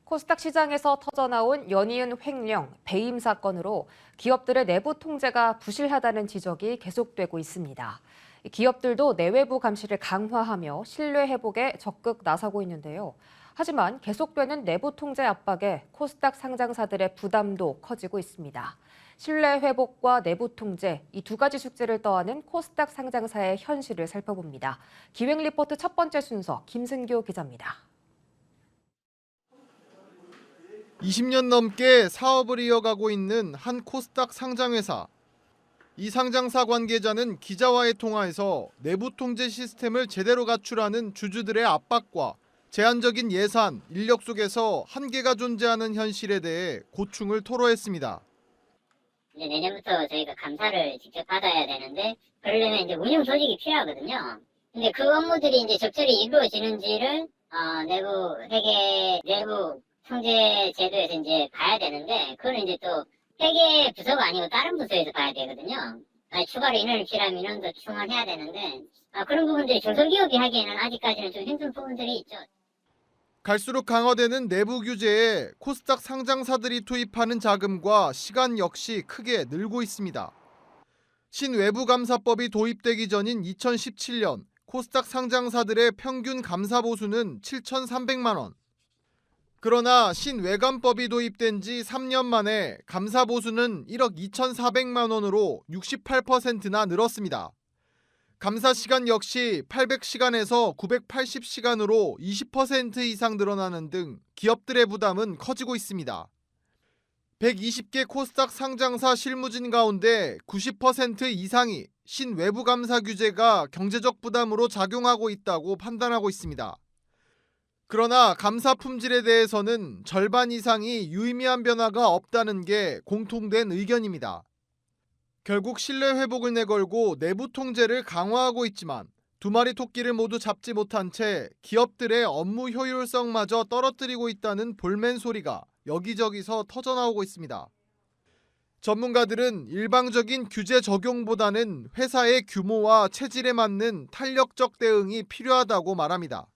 코스닥 시장에서 터져나온 연이은 횡령, 배임 사건으로 기업들의 내부 통제가 부실하다는 지적이 계속되고 있습니다. 기업들도 내외부 감시를 강화하며 신뢰 회복에 적극 나서고 있는데요. 하지만 계속되는 내부 통제 압박에 코스닥 상장사들의 부담도 커지고 있습니다. 신뢰 회복과 내부 통제, 이 두 가지 숙제를 떠안은 코스닥 상장사의 현실을 살펴봅니다. 기획 리포트 첫 번째 순서 김승교 기자입니다. 20년 넘게 사업을 이어가고 있는 한 코스닥 상장회사. 이 상장사 관계자는 기자와의 통화에서 내부 통제 시스템을 제대로 갖추라는 주주들의 압박과 제한적인 예산, 인력 속에서 한계가 존재하는 현실에 대해 고충을 토로했습니다. 이제 내년부터 저희가 감사를 직접 받아야 되는데, 그러려면 이제 운영 조직이 필요하거든요. 근데 그 업무들이 이제 적절히 이루어지는지를 내부 회계, 내부 통제 제도에서 이제 봐야 되는데, 그거는 이제 또 회계 부서가 아니고 다른 부서에서 봐야 되거든요. 추가로 인원을 필요하면 인원도 충원해야 되는데, 그런 부분들이 중소기업이 하기에는 아직까지는 좀 힘든 부분들이 있죠. 갈수록 강화되는 내부 규제에 코스닥 상장사들이 투입하는 자금과 시간 역시 크게 늘고 있습니다. 신외부감사법이 도입되기 전인 2017년 코스닥 상장사들의 평균 감사 보수는 7,300만 원. 그러나 신외감법이 도입된 지 3년 만에 감사 보수는 1억 2,400만 원으로 68%나 늘었습니다. 감사 시간 역시 800시간에서 980시간으로 20% 이상 늘어나는 등 기업들의 부담은 커지고 있습니다. 120개 코스닥 상장사 실무진 가운데 90% 이상이 신외부 감사 규제가 경제적 부담으로 작용하고 있다고 판단하고 있습니다. 그러나 감사 품질에 대해서는 절반 이상이 유의미한 변화가 없다는 게 공통된 의견입니다. 결국 신뢰 회복을 내걸고 내부 통제를 강화하고 있지만 두 마리 토끼를 모두 잡지 못한 채 기업들의 업무 효율성마저 떨어뜨리고 있다는 볼멘 소리가 여기저기서 터져나오고 있습니다. 전문가들은 일방적인 규제 적용보다는 회사의 규모와 체질에 맞는 탄력적 대응이 필요하다고 말합니다.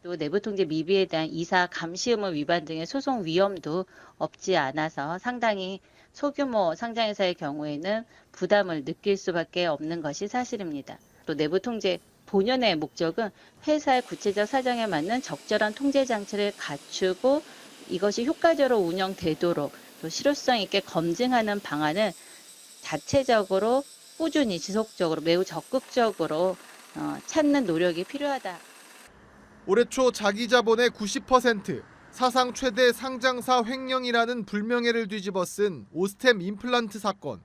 또 내부 통제 미비에 대한 이사 감시 의무 위반 등의 소송 위험도 없지 않아서 상당히 소규모 상장회사의 경우에는 부담을 느낄 수밖에 없는 것이 사실입니다. 또 내부 통제 본연의 목적은 회사의 구체적 사정에 맞는 적절한 통제 장치를 갖추고 이것이 효과적으로 운영되도록 또 실효성 있게 검증하는 방안을 자체적으로 꾸준히 지속적으로 매우 적극적으로 찾는 노력이 필요하다. 올해 초 자기 자본의 90%, 사상 최대 상장사 횡령이라는 불명예를 뒤집어 쓴 오스템 임플란트 사건.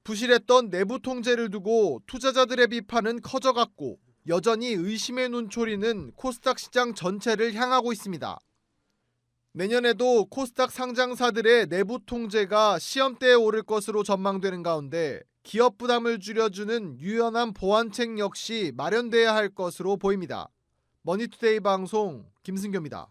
부실했던 내부 통제를 두고 투자자들의 비판은 커져갔고 여전히 의심의 눈초리는 코스닥 시장 전체를 향하고 있습니다. 내년에도 코스닥 상장사들의 내부 통제가 시험대에 오를 것으로 전망되는 가운데 기업 부담을 줄여주는 유연한 보완책 역시 마련돼야 할 것으로 보입니다. 머니투데이 방송 김승교입니다.